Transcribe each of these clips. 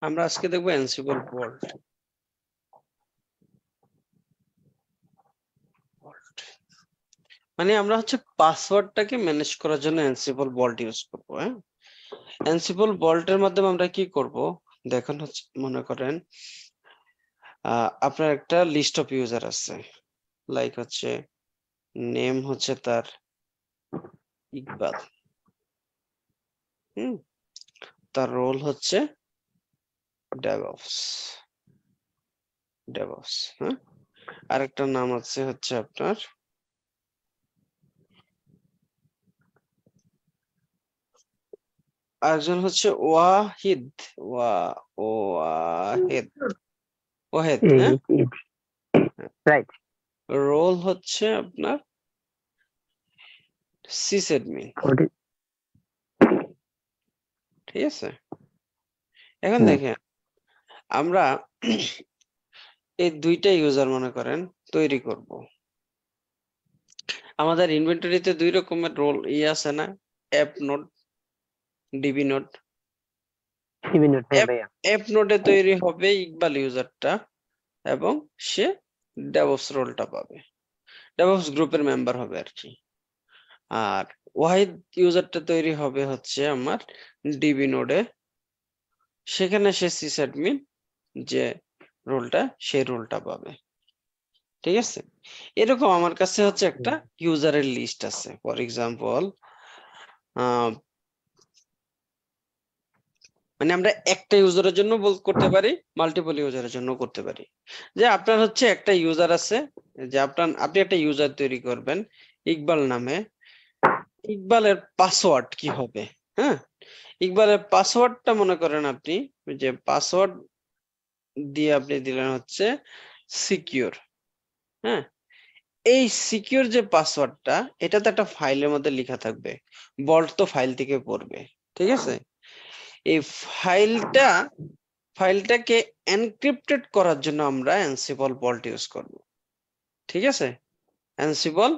আমরা আজকে দেখবো অ্যানসিবল ভল্ট। মানে আমরা হচ্ছে পাসওয়ার্ডটাকে ম্যানেজ করার জন্য অ্যানসিবল ভল্ট ইউজ করবো। হ্যাঁ, অ্যানসিবল ভল্টের মাধ্যমে আমরা কি করব দেখুন, হচ্ছে মনে করেন আপনার একটা লিস্ট অফ ইউজার আছে, লাইক হচ্ছে নেম হচ্ছে তার ইকবাল, তার রোল হচ্ছে ডেভঅপস, হ্যাঁ, আরেকটা নাম আছে হচ্ছে আপনার আরেকজন হচ্ছে ওয়াহিদ, ওয়াহেদ, ওয়াহেদ, হ্যাঁ, রাইট। রোল হচ্ছে আপনার সিসএডমিন, ঠিক আছে। এখন দেখেন আমরা এই দুইটা ইউজার মনে করেন তৈরি করব। আমাদের ইনভেন্টরিতে দুই রকমের রোল আছে না, app node, DB node. App নোডে তৈরি হবে ইকবাল ইউজারটা এবং সে ডেভঅপস রোলটা পাবে, ডেভঅপস গ্রুপের মেম্বার হবে আর কি। আর ওয়াহিদ ইউজারটা তৈরি হবে হচ্ছে আমার ডিবি নোডে, সেখানে সে সিসঅ্যাডমিন যে রোলটা সেই রোলটা পাবে, ঠিক আছে। এরকম আমার কাছে হচ্ছে একটা ইউজারের লিস্ট আছে। ফর এক্সাম্পল মানে আমরা একটা ইউজারের জন্য করতে পারি, মাল্টিপল ইউজারের জন্য করতে পারি। যে আপনার হচ্ছে একটা ইউজার আছে, যে আপনি একটা ইউজার তৈরি করবেন ইকবাল নামে। ইকবালের পাসওয়ার্ড কি হবে? হ্যাঁ, ইকবালের পাসওয়ার্ডটা মনে করেন আপনি যে পাসওয়ার্ড দিয়ে আপনি দিলেন হচ্ছে সিকিউর। হ্যাঁ, এই সিকিউর যে পাসওয়ার্ডটা, এটা তো একটা ফাইলের মধ্যে লেখা থাকবে, ভল্ট তো ফাইল থেকে পড়বে, ঠিক আছে। এই ফাইলটাকে এনক্রিপ্টেড করার জন্য আমরা অ্যানসিবল ভল্ট ইউজ করব, ঠিক আছে। অ্যানসিবল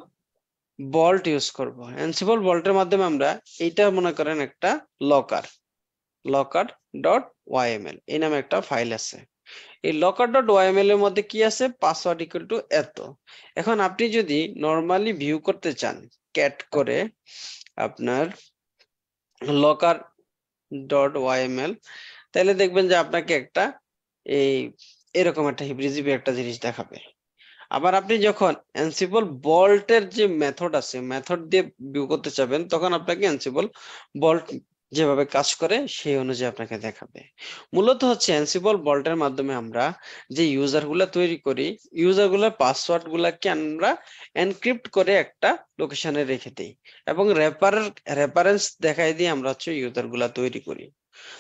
ভল্ট ইউজ করব। অ্যানসিবল ভল্টের মাধ্যমে আমরা এইটা মনে করেন একটা locker.yml এই নামে একটা ফাইল আছে। এই locker.yml এর মধ্যে কি আছে? পাসওয়ার্ড ইকুয়াল টু এত। এখন আপনি যদি নরমালি ভিউ করতে চান ক্যাট করে আপনার locker.yml, তাহলে দেখবেন যে আপনাকে একটা এই এরকম একটা হিব্রিজিবি একটা জিনিস দেখাবে। আবার আপনি যখন অ্যানসিবল ভল্টের যে মেথড আছে, মেথড দিয়ে ভিউ করতে চাবেন, তখন আপনাকে অ্যানসিবল ভল্ট যেভাবে কাজ করে সেই অনুযায়ী আপনাকে দেখাবে। মূলত হচ্ছে অ্যানসিবল ভল্টের মাধ্যমে আমরা যে ইউজার গুলা তৈরি করি, ইউজার গুলার পাসওয়ার্ড গুলাকে আমরা এনক্রিপ্ট করে একটা লোকেশনে রেখে দিই এবং রেফারেন্স দেখাই দিয়ে আমরা হচ্ছে ইউজার গুলা তৈরি করি।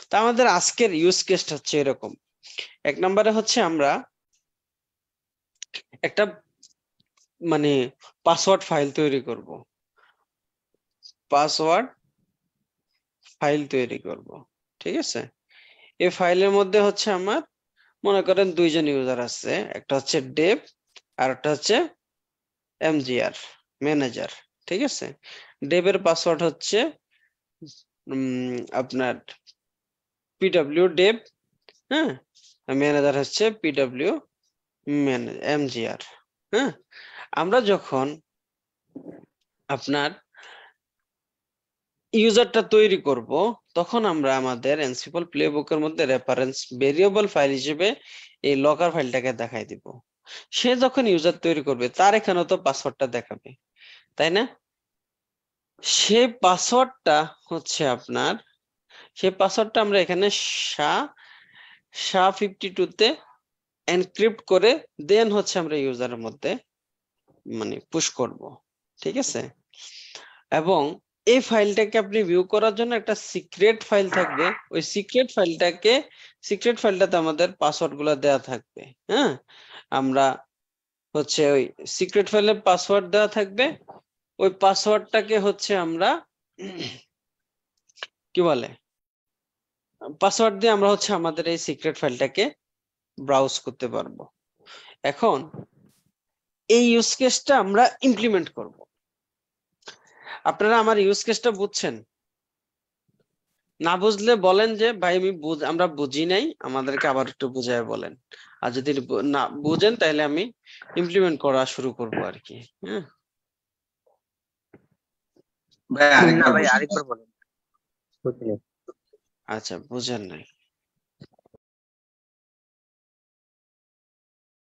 তা আমাদের আজকের ইউজ কেসটা হচ্ছে এরকম। এক নম্বরে হচ্ছে আমরা একটা মানে পাসওয়ার্ড ফাইল তৈরি করব, ঠিক আছে। এই ফাইলের মধ্যে হচ্ছে আমার মনে করেন দুইজন ইউজার আছে, একটা হচ্ছে ডেভ আর একটা হচ্ছে এমজিআর ম্যানেজার, ঠিক আছে। ডেভের পাসওয়ার্ড হচ্ছে আপনার পিডব্লিউ ডেভ, হ্যাঁ, ম্যানেজার হচ্ছে পিডব্লিউ এমজিআর। হ্যাঁ, আমরা যখন আপনার ইউজারটা তৈরি করব, তখন আমরা আমাদের অ্যানসিবল প্লেবুকের মধ্যে রেফারেন্স ভেরিয়েবল ফাইল হিসেবে এই লকার ফাইলটাকে দেখাই দিব। সে যখন ইউজার তৈরি করবে তার এখানে তো পাসওয়ার্ডটা দেখাবে, তাই না? সেই পাসওয়ার্ডটা হচ্ছে আপনার, সেই পাসওয়ার্ডটা আমরা এখানে SHA-52 তে এনক্রিপ্ট করে দেন হচ্ছে আমরা ইউজারের মধ্যে মানে পুশ করব, ঠিক আছে। এবং এই ফাইলটাকে আপনি ভিউ করার জন্য একটা সিক্রেট ফাইল থাকবে। ওই সিক্রেট ফাইলটাতে আমাদের পাসওয়ার্ড গুলো দেওয়া থাকবে। হ্যাঁ, আমরা হচ্ছে ওই সিক্রেট ফাইলের পাসওয়ার্ড দেওয়া থাকবে। ওই পাসওয়ার্ডটাকে হচ্ছে আমরা কি বলে, পাসওয়ার্ড দিয়ে আমরা হচ্ছে আমাদের এই সিক্রেট ফাইলটাকে ব্রাউজ করতে পারবো। এখন এই ইউজ কেসটা আমরা ইমপ্লিমেন্ট করব। আপনারা আমার ইউজ কেসটা বুঝছেন? না বুঝলে বলেন যে ভাই আমরা বুঝি নাই, আমাদেরকে আবার একটু বুঝায় বলেন। আর যদি না বুঝেন তাহলে আমি ইমপ্লিমেন্ট করা শুরু করব আর কি। হ্যাঁ, ভাই না আরেকবার ভাই বলুন। আরেকবার বলেন। বুঝলি। আচ্ছা বুঝেন নাই।